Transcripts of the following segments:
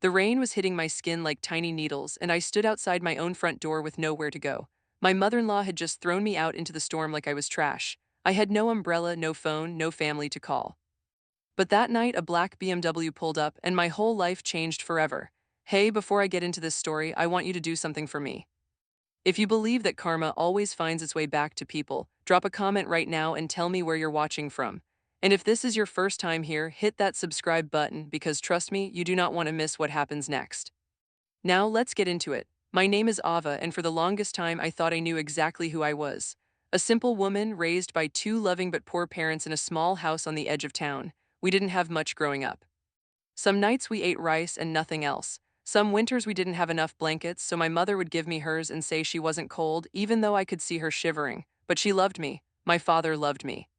The rain was hitting my skin like tiny needles, and I stood outside my own front door with nowhere to go. My mother-in-law had just thrown me out into the storm like I was trash. I had no umbrella, no phone, no family to call. But that night, a black BMW pulled up, and my whole life changed forever. Hey, before I get into this story, I want you to do something for me. If you believe that karma always finds its way back to people, drop a comment right now and tell me where you're watching from. And if this is your first time here, hit that subscribe button because trust me, you do not want to miss what happens next. Now let's get into it. My name is Ava, and for the longest time I thought I knew exactly who I was. A simple woman raised by two loving but poor parents in a small house on the edge of town. We didn't have much growing up. Some nights we ate rice and nothing else. Some winters we didn't have enough blankets, so my mother would give me hers and say she wasn't cold, even though I could see her shivering. But she loved me. My father loved me.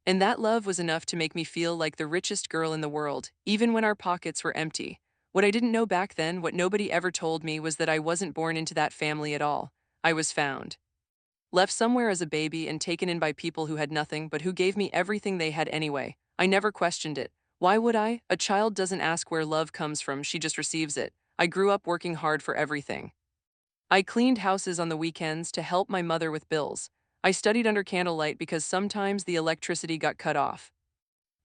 And that love was enough to make me feel like the richest girl in the world, even when our pockets were empty. What I didn't know back then, what nobody ever told me, was that I wasn't born into that family at all. I was found. Left somewhere as a baby and taken in by people who had nothing but who gave me everything they had anyway. I never questioned it. Why would I? A child doesn't ask where love comes from, she just receives it. I grew up working hard for everything. I cleaned houses on the weekends to help my mother with bills. I studied under candlelight because sometimes the electricity got cut off.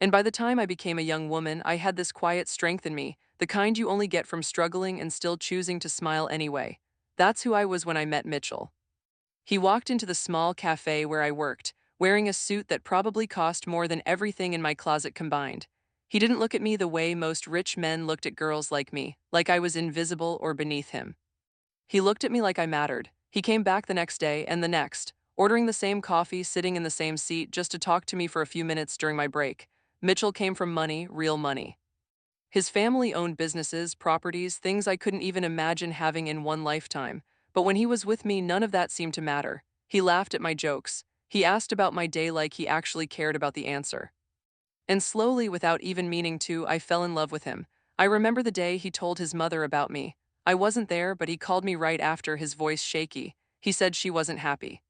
And by the time I became a young woman, I had this quiet strength in me, the kind you only get from struggling and still choosing to smile anyway. That's who I was when I met Mitchell. He walked into the small cafe where I worked, wearing a suit that probably cost more than everything in my closet combined. He didn't look at me the way most rich men looked at girls like me, like I was invisible or beneath him. He looked at me like I mattered. He came back the next day and the next, ordering the same coffee, sitting in the same seat just to talk to me for a few minutes during my break. Mitchell came from money, real money. His family owned businesses, properties, things I couldn't even imagine having in one lifetime. But when he was with me, none of that seemed to matter. He laughed at my jokes. He asked about my day like he actually cared about the answer. And slowly, without even meaning to, I fell in love with him. I remember the day he told his mother about me. I wasn't there, but he called me right after, his voice shaky. He said she wasn't happy.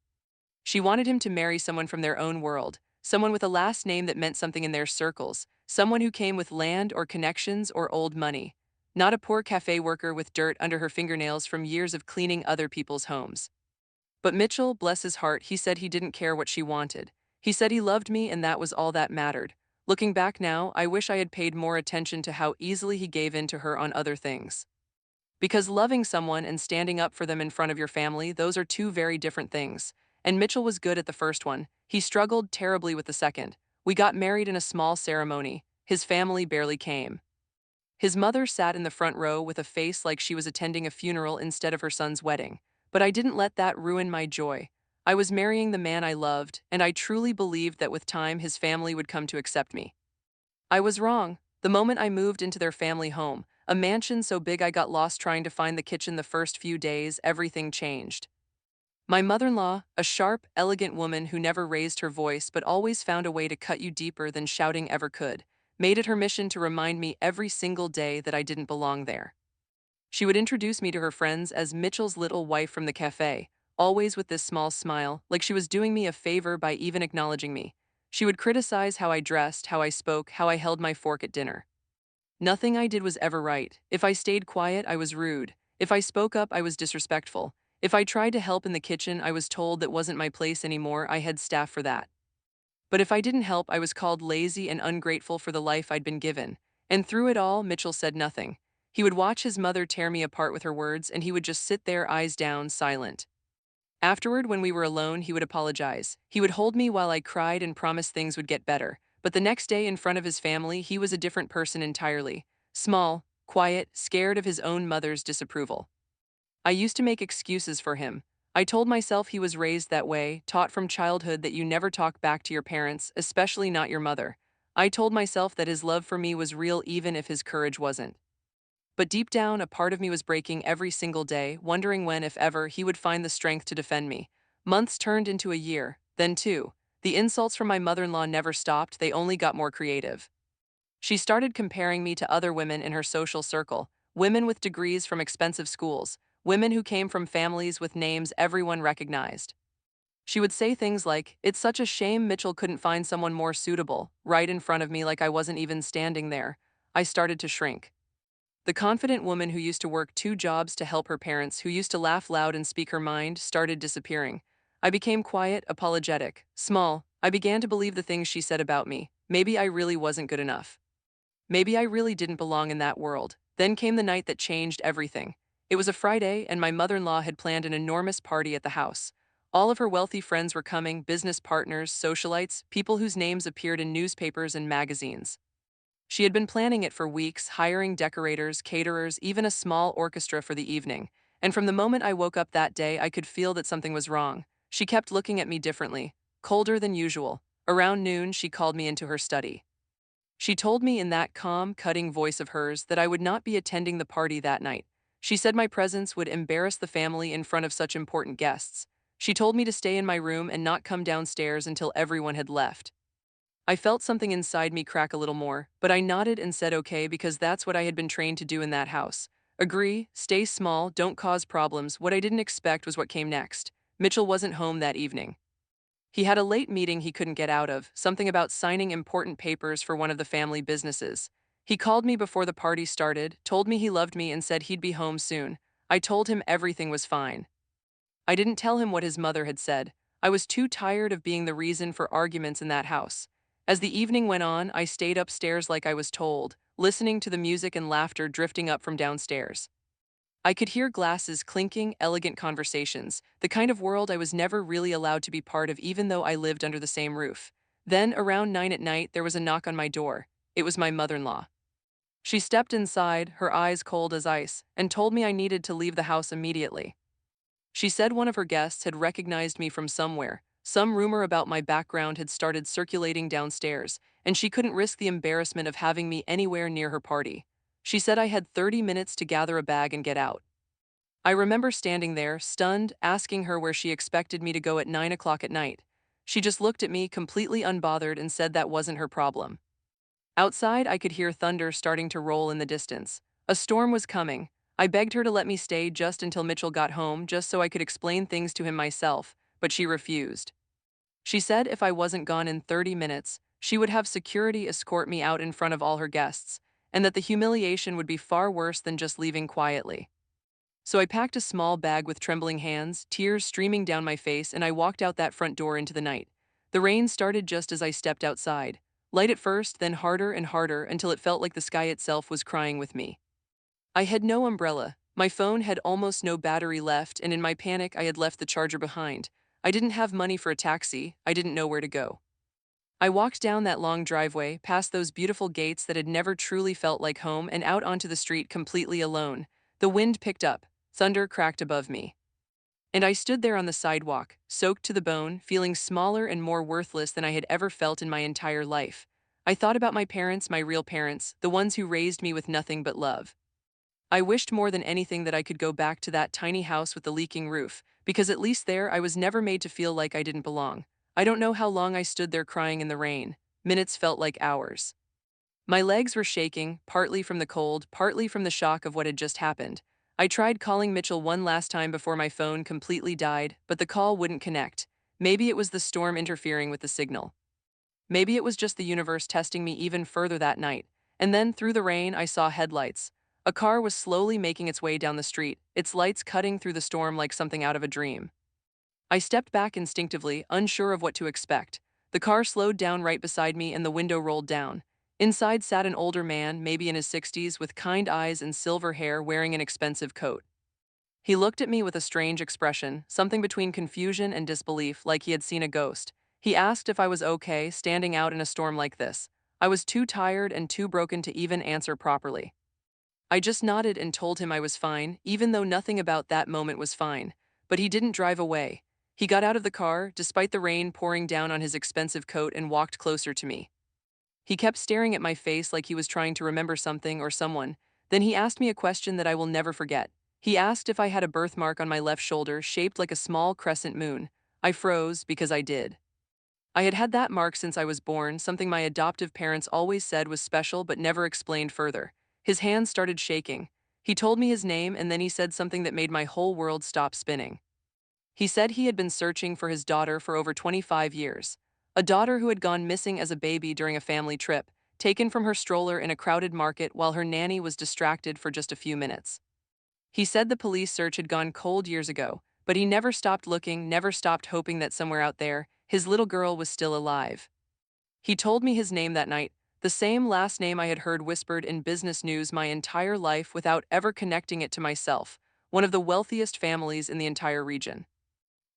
She wanted him to marry someone from their own world, someone with a last name that meant something in their circles, someone who came with land or connections or old money. Not a poor cafe worker with dirt under her fingernails from years of cleaning other people's homes. But Mitchell, bless his heart, he said he didn't care what she wanted. He said he loved me and that was all that mattered. Looking back now, I wish I had paid more attention to how easily he gave in to her on other things. Because loving someone and standing up for them in front of your family, those are two very different things. And Mitchell was good at the first one. He struggled terribly with the second. We got married in a small ceremony. His family barely came. His mother sat in the front row with a face like she was attending a funeral instead of her son's wedding. But I didn't let that ruin my joy. I was marrying the man I loved, and I truly believed that with time his family would come to accept me. I was wrong. The moment I moved into their family home, a mansion so big I got lost trying to find the kitchen the first few days, everything changed. My mother-in-law, a sharp, elegant woman who never raised her voice but always found a way to cut you deeper than shouting ever could, made it her mission to remind me every single day that I didn't belong there. She would introduce me to her friends as Mitchell's little wife from the cafe, always with this small smile, like she was doing me a favor by even acknowledging me. She would criticize how I dressed, how I spoke, how I held my fork at dinner. Nothing I did was ever right. If I stayed quiet, I was rude. If I spoke up, I was disrespectful. If I tried to help in the kitchen, I was told that wasn't my place anymore. I had staff for that. But if I didn't help, I was called lazy and ungrateful for the life I'd been given. And through it all, Mitchell said nothing. He would watch his mother tear me apart with her words, and he would just sit there, eyes down, silent. Afterward, when we were alone, he would apologize. He would hold me while I cried and promise things would get better. But the next day, in front of his family, he was a different person entirely. Small, quiet, scared of his own mother's disapproval. I used to make excuses for him. I told myself he was raised that way, taught from childhood that you never talk back to your parents, especially not your mother. I told myself that his love for me was real even if his courage wasn't. But deep down, a part of me was breaking every single day, wondering when, if ever, he would find the strength to defend me. Months turned into a year, then two. The insults from my mother-in-law never stopped, they only got more creative. She started comparing me to other women in her social circle, women with degrees from expensive schools, women who came from families with names everyone recognized. She would say things like, "It's such a shame Mitchell couldn't find someone more suitable," right in front of me like I wasn't even standing there. I started to shrink. The confident woman who used to work two jobs to help her parents, who used to laugh loud and speak her mind, started disappearing. I became quiet, apologetic, small. I began to believe the things she said about me. Maybe I really wasn't good enough. Maybe I really didn't belong in that world. Then came the night that changed everything. It was a Friday, and my mother-in-law had planned an enormous party at the house. All of her wealthy friends were coming, business partners, socialites, people whose names appeared in newspapers and magazines. She had been planning it for weeks, hiring decorators, caterers, even a small orchestra for the evening. And from the moment I woke up that day, I could feel that something was wrong. She kept looking at me differently, colder than usual. Around noon, she called me into her study. She told me in that calm, cutting voice of hers that I would not be attending the party that night. She said my presence would embarrass the family in front of such important guests. She told me to stay in my room and not come downstairs until everyone had left. I felt something inside me crack a little more, but I nodded and said okay because that's what I had been trained to do in that house. Agree, stay small, don't cause problems. What I didn't expect was what came next. Mitchell wasn't home that evening. He had a late meeting he couldn't get out of, something about signing important papers for one of the family businesses. He called me before the party started, told me he loved me and said he'd be home soon. I told him everything was fine. I didn't tell him what his mother had said. I was too tired of being the reason for arguments in that house. As the evening went on, I stayed upstairs like I was told, listening to the music and laughter drifting up from downstairs. I could hear glasses clinking, elegant conversations, the kind of world I was never really allowed to be part of even though I lived under the same roof. Then, around 9 at night, there was a knock on my door. It was my mother-in-law. She stepped inside, her eyes cold as ice, and told me I needed to leave the house immediately. She said one of her guests had recognized me from somewhere. Some rumor about my background had started circulating downstairs, and she couldn't risk the embarrassment of having me anywhere near her party. She said I had 30 minutes to gather a bag and get out. I remember standing there, stunned, asking her where she expected me to go at 9 o'clock at night. She just looked at me, completely unbothered, and said that wasn't her problem. Outside, I could hear thunder starting to roll in the distance. A storm was coming. I begged her to let me stay just until Mitchell got home, just so I could explain things to him myself, but she refused. She said if I wasn't gone in 30 minutes, she would have security escort me out in front of all her guests, and that the humiliation would be far worse than just leaving quietly. So I packed a small bag with trembling hands, tears streaming down my face, and I walked out that front door into the night. The rain started just as I stepped outside. Light at first, then harder and harder until it felt like the sky itself was crying with me. I had no umbrella. My phone had almost no battery left, and in my panic, I had left the charger behind. I didn't have money for a taxi. I didn't know where to go. I walked down that long driveway, past those beautiful gates that had never truly felt like home, and out onto the street completely alone. The wind picked up. Thunder cracked above me. And I stood there on the sidewalk, soaked to the bone, feeling smaller and more worthless than I had ever felt in my entire life. I thought about my parents, my real parents, the ones who raised me with nothing but love. I wished more than anything that I could go back to that tiny house with the leaking roof, because at least there I was never made to feel like I didn't belong. I don't know how long I stood there crying in the rain. Minutes felt like hours. My legs were shaking, partly from the cold, partly from the shock of what had just happened. I tried calling Mitchell one last time before my phone completely died, but the call wouldn't connect. Maybe it was the storm interfering with the signal. Maybe it was just the universe testing me even further that night. And then, through the rain, I saw headlights. A car was slowly making its way down the street, its lights cutting through the storm like something out of a dream. I stepped back instinctively, unsure of what to expect. The car slowed down right beside me and the window rolled down. Inside sat an older man, maybe in his 60s, with kind eyes and silver hair, wearing an expensive coat. He looked at me with a strange expression, something between confusion and disbelief, like he had seen a ghost. He asked if I was okay standing out in a storm like this. I was too tired and too broken to even answer properly. I just nodded and told him I was fine, even though nothing about that moment was fine. But he didn't drive away. He got out of the car, despite the rain pouring down on his expensive coat, and walked closer to me. He kept staring at my face like he was trying to remember something or someone. Then he asked me a question that I will never forget. He asked if I had a birthmark on my left shoulder shaped like a small crescent moon. I froze because I did. I had had that mark since I was born, something my adoptive parents always said was special but never explained further. His hands started shaking. He told me his name and then he said something that made my whole world stop spinning. He said he had been searching for his daughter for over 25 years. A daughter who had gone missing as a baby during a family trip, taken from her stroller in a crowded market while her nanny was distracted for just a few minutes. He said the police search had gone cold years ago, but he never stopped looking, never stopped hoping that somewhere out there, his little girl was still alive. He told me his name that night, the same last name I had heard whispered in business news my entire life without ever connecting it to myself, one of the wealthiest families in the entire region.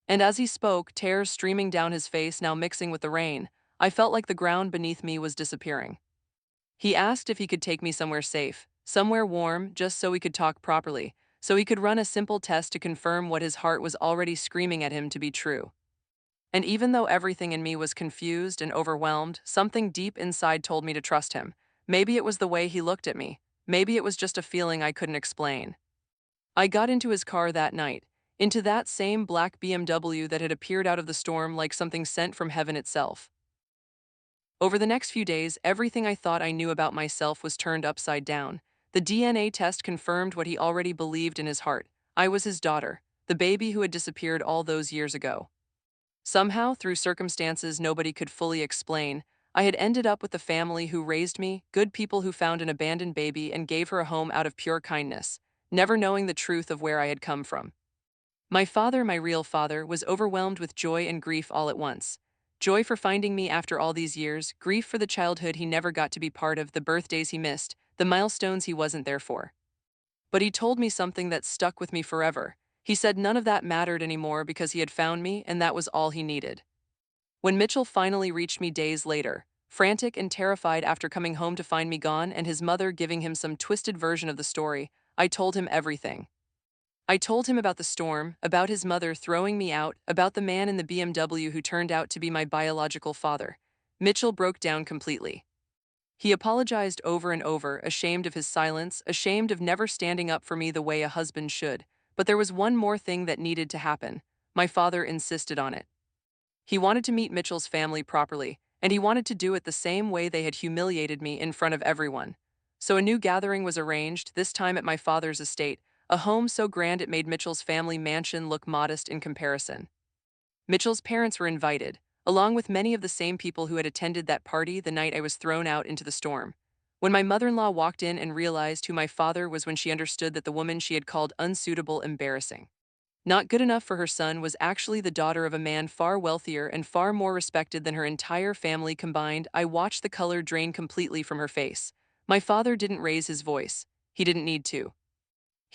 And as he spoke, tears streaming down his face now mixing with the rain, I felt like the ground beneath me was disappearing. He asked if he could take me somewhere safe, somewhere warm, just so we could talk properly, so he could run a simple test to confirm what his heart was already screaming at him to be true. And even though everything in me was confused and overwhelmed, something deep inside told me to trust him. Maybe it was the way he looked at me. Maybe it was just a feeling I couldn't explain. I got into his car that night, into that same black BMW that had appeared out of the storm like something sent from heaven itself. Over the next few days, everything I thought I knew about myself was turned upside down. The DNA test confirmed what he already believed in his heart. I was his daughter, the baby who had disappeared all those years ago. Somehow, through circumstances nobody could fully explain, I had ended up with the family who raised me, good people who found an abandoned baby and gave her a home out of pure kindness, never knowing the truth of where I had come from. My father, my real father, was overwhelmed with joy and grief all at once. Joy for finding me after all these years, grief for the childhood he never got to be part of, the birthdays he missed, the milestones he wasn't there for. But he told me something that stuck with me forever. He said none of that mattered anymore because he had found me and that was all he needed. When Mitchell finally reached me days later, frantic and terrified after coming home to find me gone and his mother giving him some twisted version of the story, I told him everything. I told him about the storm, about his mother throwing me out, about the man in the BMW who turned out to be my biological father. Mitchell broke down completely. He apologized over and over, ashamed of his silence, ashamed of never standing up for me the way a husband should. But there was one more thing that needed to happen. My father insisted on it. He wanted to meet Mitchell's family properly, and he wanted to do it the same way they had humiliated me in front of everyone. So a new gathering was arranged, this time at my father's estate, a home so grand it made Mitchell's family mansion look modest in comparison. Mitchell's parents were invited, along with many of the same people who had attended that party the night I was thrown out into the storm. When my mother-in-law walked in and realized who my father was, when she understood that the woman she had called unsuitable, embarrassing, not good enough for her son was actually the daughter of a man far wealthier and far more respected than her entire family combined, I watched the color drain completely from her face. My father didn't raise his voice. He didn't need to.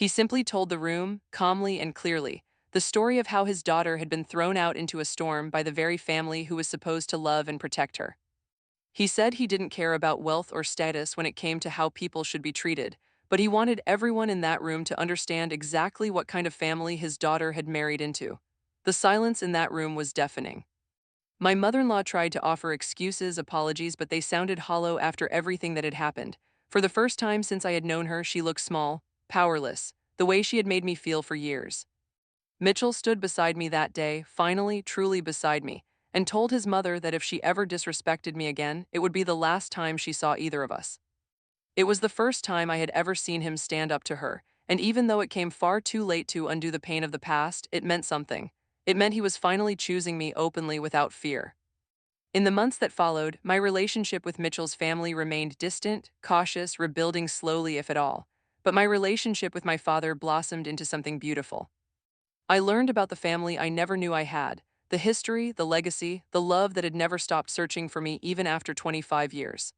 He simply told the room, calmly and clearly, the story of how his daughter had been thrown out into a storm by the very family who was supposed to love and protect her. He said he didn't care about wealth or status when it came to how people should be treated, but he wanted everyone in that room to understand exactly what kind of family his daughter had married into. The silence in that room was deafening. My mother-in-law tried to offer excuses, apologies, but they sounded hollow after everything that had happened. For the first time since I had known her, she looked small, powerless, the way she had made me feel for years. Mitchell stood beside me that day, finally, truly beside me, and told his mother that if she ever disrespected me again, it would be the last time she saw either of us. It was the first time I had ever seen him stand up to her, and even though it came far too late to undo the pain of the past, it meant something. It meant he was finally choosing me openly without fear. In the months that followed, my relationship with Mitchell's family remained distant, cautious, rebuilding slowly if at all. But my relationship with my father blossomed into something beautiful. I learned about the family I never knew I had, the history, the legacy, the love that had never stopped searching for me even after 25 years.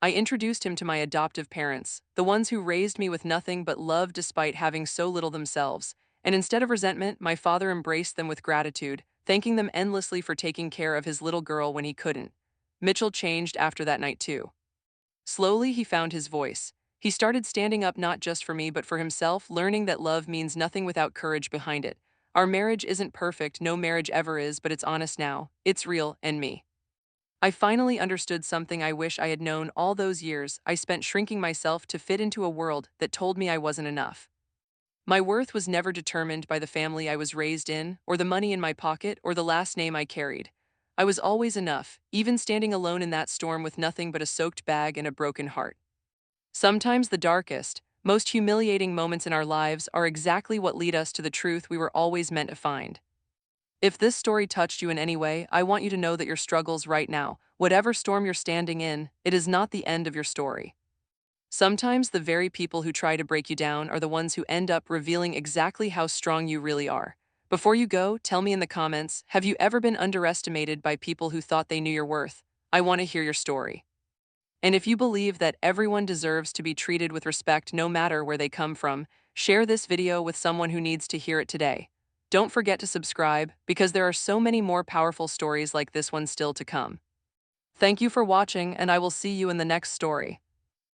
I introduced him to my adoptive parents, the ones who raised me with nothing but love despite having so little themselves, and instead of resentment, my father embraced them with gratitude, thanking them endlessly for taking care of his little girl when he couldn't. Mitchell changed after that night too. Slowly, he found his voice. He started standing up not just for me but for himself, learning that love means nothing without courage behind it. Our marriage isn't perfect, no marriage ever is, but it's honest now, it's real, and me. I finally understood something I wish I had known all those years I spent shrinking myself to fit into a world that told me I wasn't enough. My worth was never determined by the family I was raised in, or the money in my pocket, or the last name I carried. I was always enough, even standing alone in that storm with nothing but a soaked bag and a broken heart. Sometimes the darkest, most humiliating moments in our lives are exactly what lead us to the truth we were always meant to find. If this story touched you in any way, I want you to know that your struggles right now, whatever storm you're standing in, it is not the end of your story. Sometimes the very people who try to break you down are the ones who end up revealing exactly how strong you really are. Before you go, tell me in the comments, have you ever been underestimated by people who thought they knew your worth? I want to hear your story. And if you believe that everyone deserves to be treated with respect no matter where they come from, share this video with someone who needs to hear it today. Don't forget to subscribe, because there are so many more powerful stories like this one still to come. Thank you for watching, and I will see you in the next story.